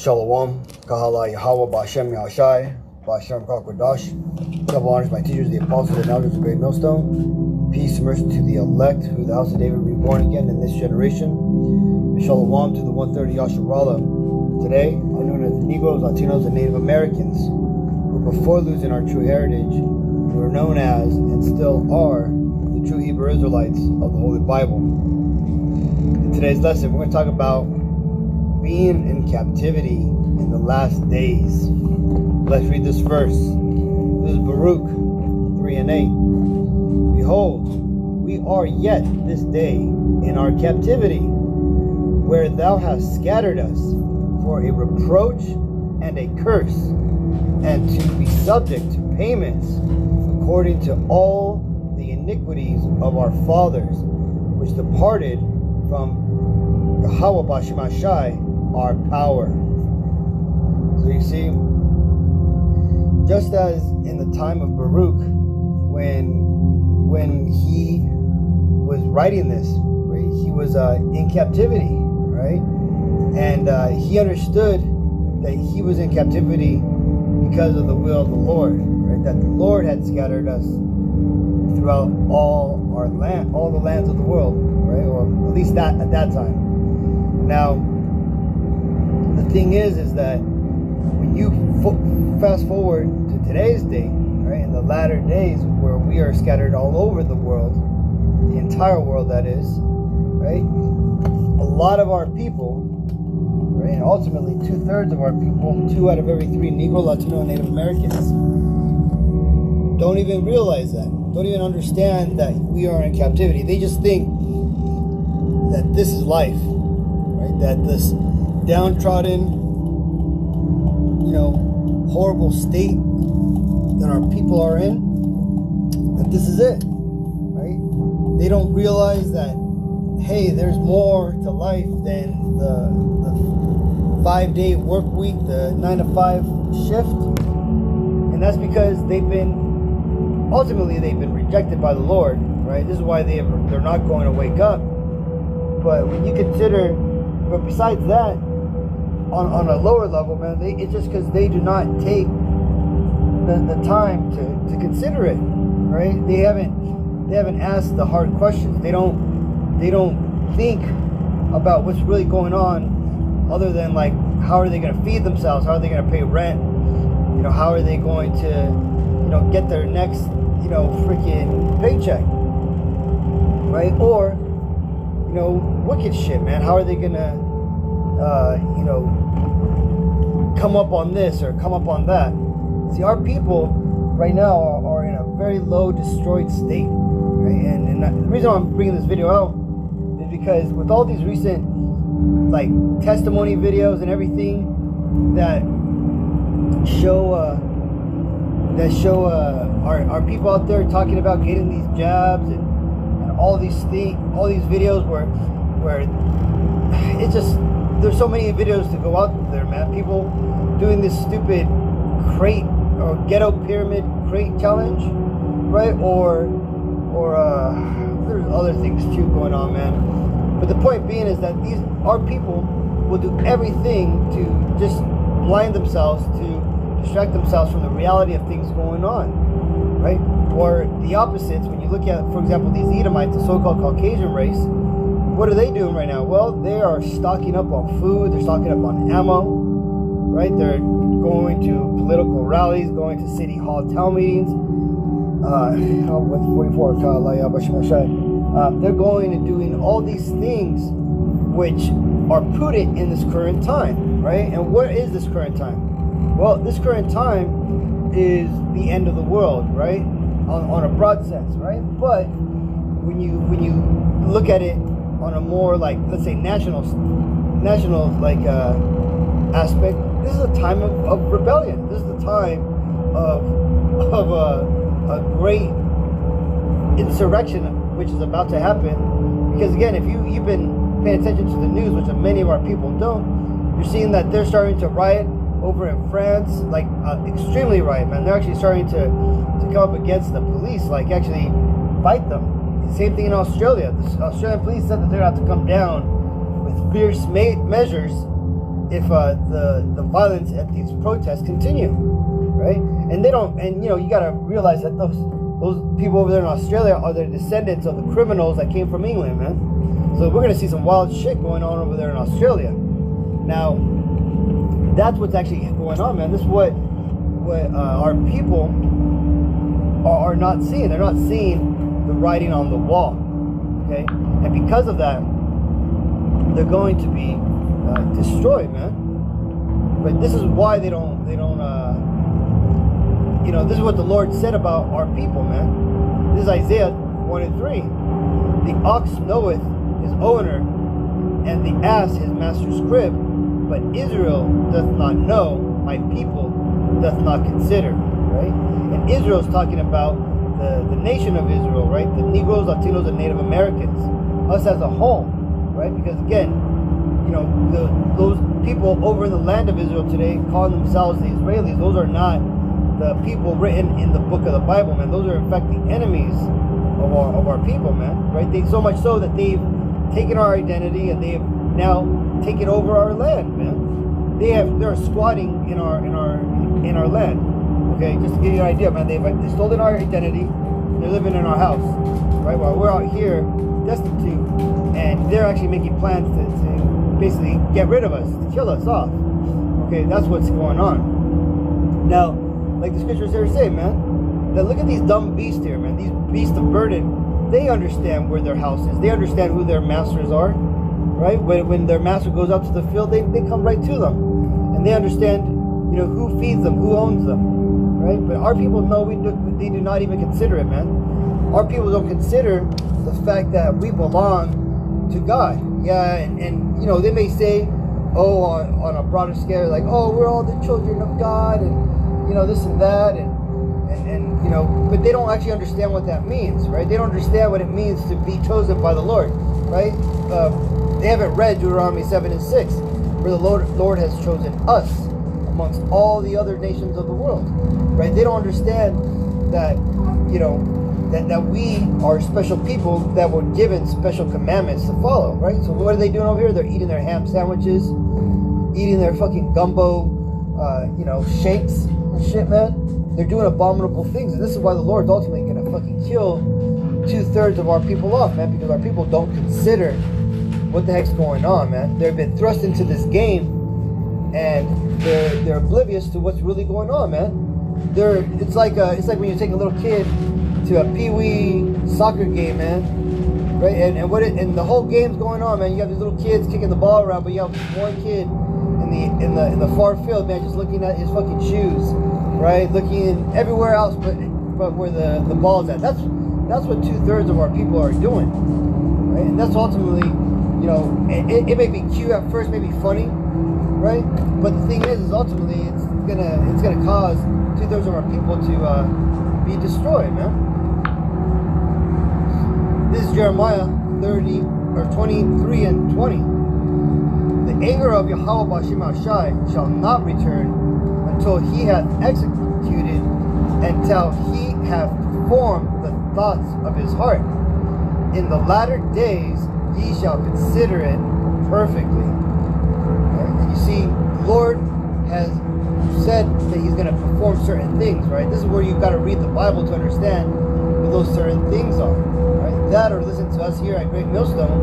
Shalom, Kahala Yahweh, Bashem Yashai, Bashem Kakwadash. Double honors my teachers, the apostles and elders of Great Millstone. Peace and mercy to the elect, who the house of David reborn again in this generation. Shalom to the 130 YASHAYA-LA. Today, I'm known as the Negroes, Latinos, and Native Americans, who before losing our true heritage, were known as, and still are, the true Hebrew Israelites of the Holy Bible. In today's lesson, we're going to talk about being in captivity in the last days. Let's read this verse. This is Baruch 3 and 8. Behold, we are yet this day in our captivity, where thou hast scattered us for a reproach and a curse, and to be subject to payments according to all the iniquities of our fathers, which departed from Yahweh Bashem Ashai, our power. So you see, just as in the time of Baruch, when he was writing this, right, he was in captivity, right, and he understood that he was in captivity because of the will of the Lord, right, that the Lord had scattered us throughout all our land, all the lands of the world, right, or at least that at that time. Now, the thing is that when you fast forward to today's day, right, in the latter days where we are scattered all over the world, the entire world that is, right, a lot of our people, right, and ultimately 2/3 of our people, 2 out of every 3 Negro, Latino, and Native Americans, don't even realize that, don't even understand that we are in captivity. They just think that this is life, right, that this downtrodden, horrible state that our people are in, that this is it, right? They don't realize that, hey, there's more to life than the 5-day work week, the 9-to-5 shift, and that's because ultimately they've been rejected by the Lord, right? This is why they're not going to wake up. But when you consider, but besides that, on a lower level, man, it's just because they do not take the time to consider it, right? They haven't asked the hard questions. They don't think about what's really going on, other than like, how are they going to feed themselves? How are they going to pay rent? How are they going to get their next freaking paycheck, right? Or wicked shit, man. How are they going to come up on this or come up on that? See, our people right now are in a very low, destroyed state, right? And the reason why I'm bringing this video out is because with all these recent like testimony videos and everything that show our people out there talking about getting these jabs and all these videos where it's just, there's so many videos to go out there, man. People doing this stupid crate or ghetto pyramid crate challenge, right? Or there's other things too going on, man. But the point being is that our people will do everything to just blind themselves, to distract themselves from the reality of things going on, right? Or the opposites, when you look at, for example, these Edomites, the so-called Caucasian race, what are they doing right now? Well, they are stocking up on food, they're stocking up on ammo, right? They're going to political rallies, going to city hall town meetings. With 44, they're going and doing all these things which are prudent in this current time, right? And what is this current time? Well, this current time is the end of the world, right? On a broad sense, right? But when you look at it on a more, like, let's say national like aspect, this is a time of rebellion. This is the time of a great insurrection which is about to happen. Because again, if you've been paying attention to the news, which many of our people don't, you're seeing that they're starting to riot over in France, like extremely riot, man. They're actually starting to come up against the police, like actually fight them. Same thing in Australia. The Australian police said that they're going to have to come down with fierce measures if the violence at these protests continue, right? And they don't, and you gotta realize that those people over there in Australia are the descendants of the criminals that came from England, man. So we're gonna see some wild shit going on over there in Australia. Now, that's what's actually going on, man. This is what our people are not seeing. They're not seeing the writing on the wall, okay? And because of that, they're going to be destroyed, man. But this is why they don't. This is what the Lord said about our people, man. This is Isaiah 1:3. The ox knoweth his owner, and the ass his master's crib, but Israel doth not know, my people doth not consider, right? And Israel's talking about the nation of Israel, right? The Negroes, Latinos, and Native Americans, us as a whole, right? Because again, those people over in the land of Israel today, calling themselves the Israelis, those are not the people written in the book of the Bible, man. Those are in fact the enemies of our people, man, right? So much so that they've taken our identity and they have now taken over our land, man. They're squatting in our land. Okay, just to give you an idea, man, they've stolen our identity. They're living in our house, right? While we're out here destitute, and they're actually making plans to basically get rid of us, to kill us off. Okay, that's what's going on. Now, like the scriptures here say, man, that look at these dumb beasts here, man. These beasts of burden, they understand where their house is. They understand who their masters are, right? When their master goes out to the field, they come right to them, and they understand, who feeds them, who owns them. Right? But our people know they do not even consider it, man. Our people don't consider the fact that we belong to God. Yeah, and they may say, oh, on a broader scale, like, oh, we're all the children of God, and this and that, and but they don't actually understand what that means, right? They don't understand what it means to be chosen by the Lord, right? They haven't read Deuteronomy 7:6, where the Lord has chosen us amongst all the other nations of the world, right? They don't understand that, that we are special people that were given special commandments to follow, right? So what are they doing over here? They're eating their ham sandwiches, eating their fucking gumbo, shakes and shit, man. They're doing abominable things, and this is why the Lord's ultimately gonna fucking kill 2/3 of our people off, man, because our people don't consider what the heck's going on, man. They've been thrust into this game, and they're oblivious to what's really going on, man. It's like when you take a little kid to a pee-wee soccer game, man, right? And the whole game's going on, man. You have these little kids kicking the ball around, but you have one kid in the far field, man, just looking at his fucking shoes, right? Looking everywhere else but where the ball's at. That's what 2/3 of our people are doing, right? And that's ultimately, it may be cute at first, maybe funny, right? But the thing is ultimately it's gonna cause 2/3 of our people to be destroyed, man. This is Jeremiah 23:20. The anger of Yahweh Bashim Shai shall not return until he hath executed, until he hath performed the thoughts of his heart. In the latter days ye shall consider it perfectly. Right? And you see, the Lord has said that he's going to perform certain things, right? This is where you've got to read the Bible to understand what those certain things are, right? That, or listen to us here at Great Millstone.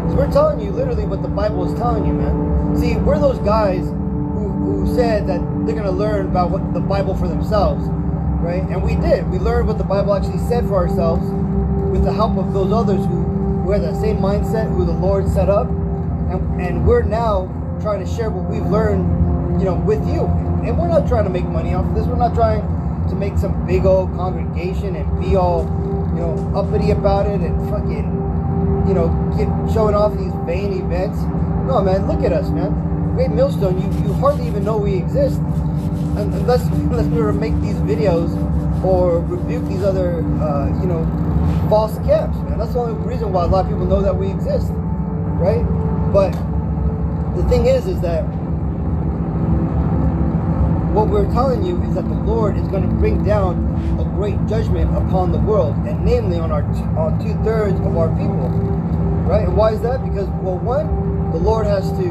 So we're telling you literally what the Bible is telling you, man. See, we're those guys who said that they're going to learn about what the Bible for themselves, right? And we did. We learned what the Bible actually said for ourselves with the help of those others who had that same mindset, who the Lord set up. And we're now trying to share what we've learned, with you. And we're not trying to make money off of this. We're not trying to make some big old congregation and be all, uppity about it and fucking, showing off these vain events. No, man, look at us, man. Great Millstone, you hardly even know we exist unless we were to make these videos or rebuke these other, false camps, man. That's the only reason why a lot of people know that we exist, right? But the thing is that what we're telling you is that the Lord is going to bring down a great judgment upon the world, and namely on 2/3 of our people, right? And why is that? Because, well, one, the Lord has to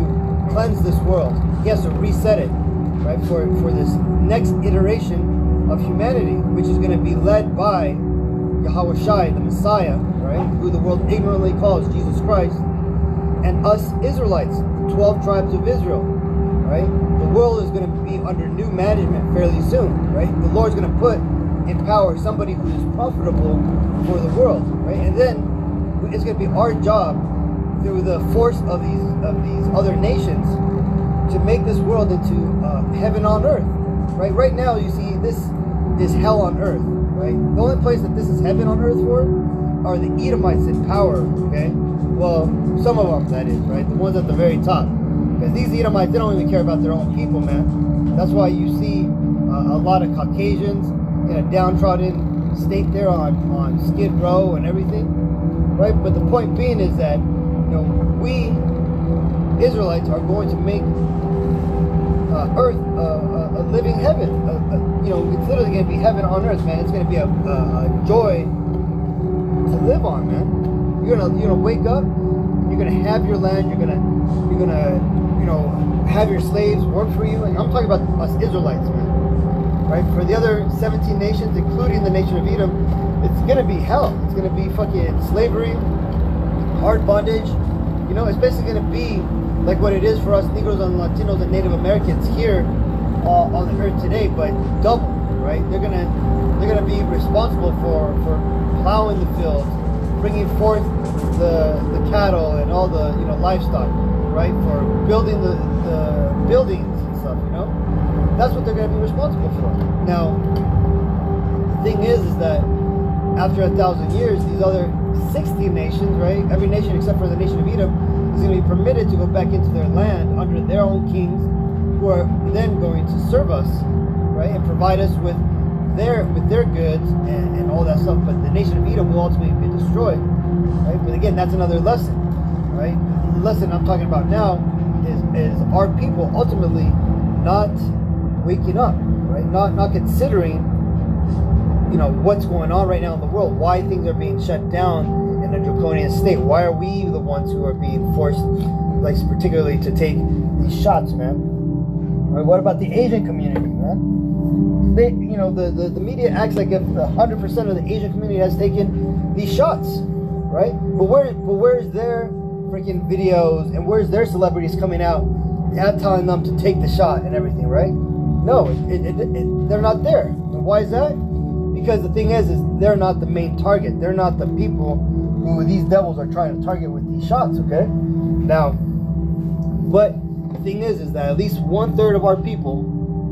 cleanse this world. he has to reset it, right, for this next iteration of humanity, which is going to be led by YASHAYA-LA, the Messiah, right, who the world ignorantly calls Jesus Christ, and us Israelites, the 12 tribes of Israel, right? The world is going to be under new management fairly soon, right? The Lord's going to put in power somebody who is profitable for the world, right? And then it's going to be our job through the force of these other nations to make this world into heaven on earth, right? Right now, you see, this is hell on earth, right? The only place that this is heaven on earth for are the Edomites in power, okay? Well, some of them, that is, right? The ones at the very top. Because these Edomites, they don't even care about their own people, man. That's why you see a lot of Caucasians in a downtrodden state there on Skid Row and everything, right? But the point being is that, you know, we Israelites are going to make earth a living heaven. You know, it's literally going to be heaven on earth, man. It's going to be a joy to live on, man. You're gonna wake up. You're gonna have your land. You're gonna you know, have your slaves work for you. And I'm talking about us Israelites, man. Right? For the other 17 nations, including the nation of Edom, it's gonna be hell. It's gonna be fucking slavery, hard bondage. You know, it's basically gonna be like what it is for us Negroes and Latinos and Native Americans here on the earth today, but double, right? They're gonna be responsible for plowing the fields, bringing forth the cattle and all the, you know, livestock, right? For building the buildings and stuff, you know? That's what they're gonna be responsible for. Now, the thing is that after 1,000 years, these other 60 nations, right? Every nation except for the nation of Edom is going to be permitted to go back into their land under their own kings, who are then going to serve us, right, and provide us with their goods and all that stuff. But the nation of Edom will ultimately be destroyed, right? But again, that's another lesson, right? The lesson I'm talking about now is our people ultimately not waking up, right? Not considering, you know, what's going on right now in the world, why things are being shut down in a draconian state. Why are we the ones who are being forced, like particularly to take these shots, man? Right? What about the Asian community, man? They, you know, the media acts like if 100% of the Asian community has taken these shots, right? But where's their freaking videos and where's their celebrities coming out and telling them to take the shot and everything, right? No, they're not there. And why is that? Because the thing is they're not the main target. They're not the people who these devils are trying to target with these shots, okay? Now, but the thing is that at least 1/3 of our people,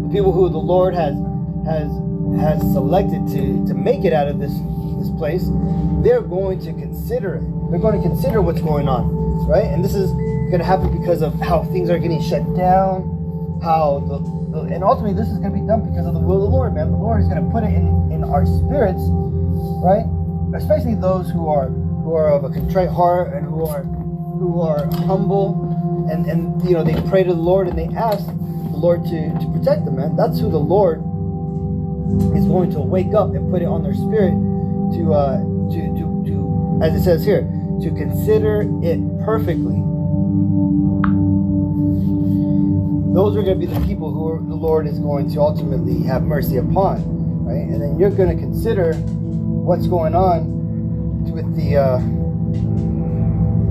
the people who the Lord has selected to make it out of this place, they're going to consider it. They're going to consider what's going on, right? And this is going to happen because of how things are getting shut down, and ultimately this is going to be done because of the will of the Lord, man. The Lord is going to put it in our spirits, right? Especially those who are of a contrite heart and who are humble, and you know, they pray to the Lord and they ask the Lord to protect them, man. That's who the Lord is going to wake up and put it on their spirit to as it says here, to consider it perfectly. Those are going to be the people who the Lord is going to ultimately have mercy upon, right? And then you're going to consider what's going on with the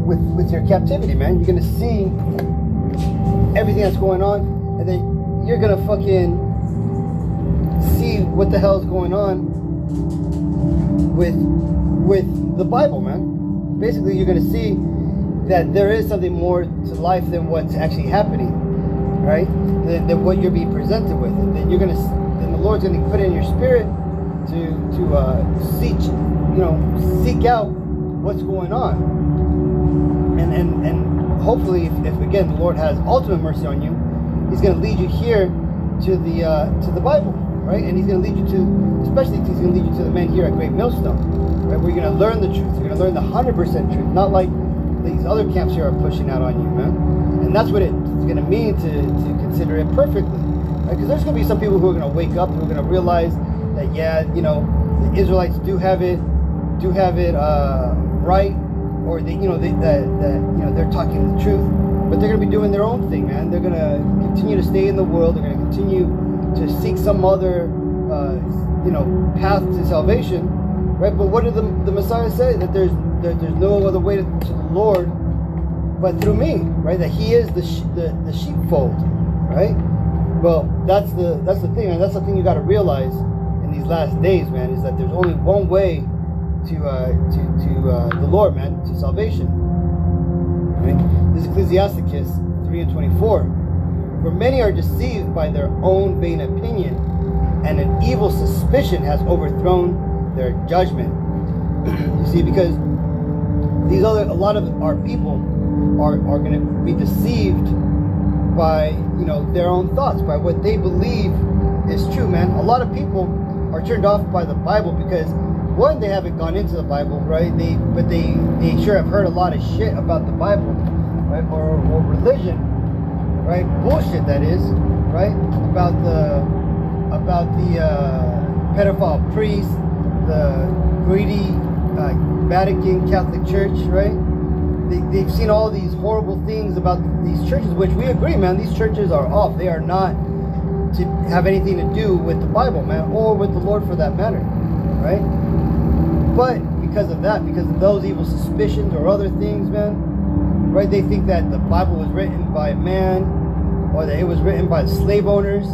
with your captivity, man. You're going to see everything that's going on, and then you're going to fucking see what the hell is going on with the Bible, man. Basically, you're going to see that there is something more to life than what's actually happening, right? Than what you're being presented with, and then then the Lord's going to put it in your spirit to seek out what's going on, and hopefully, if again the Lord has ultimate mercy on you, He's going to lead you here to the Bible, right? And He's going to lead you to, especially He's going to lead you to the man here at Great Millstone, right? Where you're going to learn the truth. You're going to learn the 100% truth, not like these other camps here are pushing out on you, man. And that's what it's going to mean to consider it perfectly, right? Because there's going to be some people who are going to wake up and who are going to realize that, yeah, you know, the Israelites do have it right, or they, you know, they're talking the truth. but they're going to be doing their own thing, man. They're going to continue to stay in the world. They're going to continue to seek some other, path to salvation, right? But what did the Messiah say? That there's no other way to the Lord but through me, right? That He is the sheepfold, right? Well, that's the thing, and that's the thing you got to realize in these last days, man, is that there's only one way to the Lord, man, to salvation. Right? This is Ecclesiasticus 3:24. For many are deceived by their own vain opinion, and an evil suspicion has overthrown their judgment. You see, because a lot of our people are going to be deceived by their own thoughts, by what they believe is true, man. A lot of people are turned off by the Bible because, one, they haven't gone into the Bible, right? But they sure have heard a lot of shit about the Bible, right? Or religion, right? Bullshit, that is, right? About the pedophile priest, the greedy Vatican Catholic Church, right? They've seen all these horrible things about these churches, which we agree, man. These churches are off. They are not to have anything to do with the Bible, man, or with the Lord for that matter, right? But because of that, because of those evil suspicions or other things, man, right? They think that the Bible was written by man, or that it was written by the slave owners,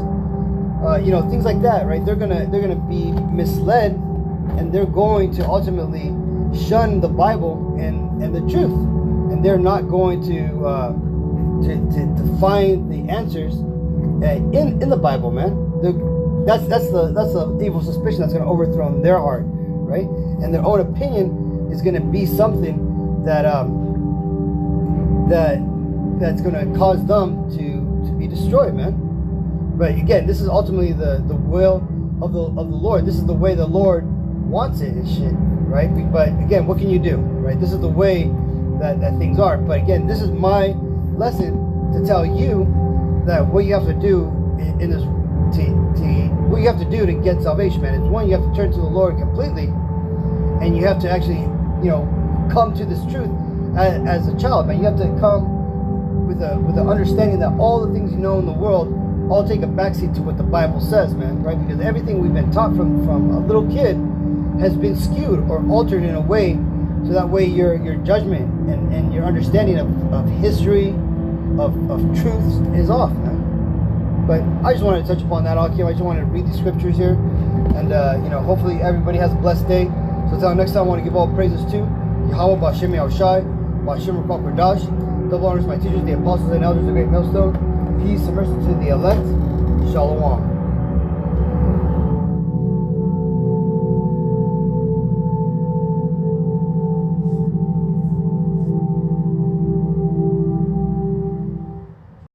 things like that, right? They're gonna be misled, and they're going to ultimately shun the Bible and the truth, and they're not going to find the answers in the Bible, man. That's the evil suspicion that's going to overthrow their heart, right? And their own opinion is going to be something that's going to cause them to be destroyed, man. But again, this is ultimately the will of the Lord. This is the way the Lord wants it and shit, right? But again, what can you do, right? This is the way that things are. But again, this is my lesson to tell you that what you have to do in this, what you have to do to get salvation, man, is, one, you have to turn to the Lord completely, and you have to actually, come to this truth as a child, man. You have to come with the understanding that all the things you know in the world all take a backseat to what the Bible says, man, right? Because everything we've been taught from a little kid has been skewed or altered in a way, so that way your judgment and your understanding of history, of truths is off, man. But I just wanted to touch upon that, Akim. I just wanted to read these scriptures here, and hopefully everybody has a blessed day. So until next time, I want to give all praises to Yahweh, YASHAYA-LA, YASHAYA-LA, double honors to my teachers, the apostles and elders, the great millstone. Peace and mercy to the elect. Shalom.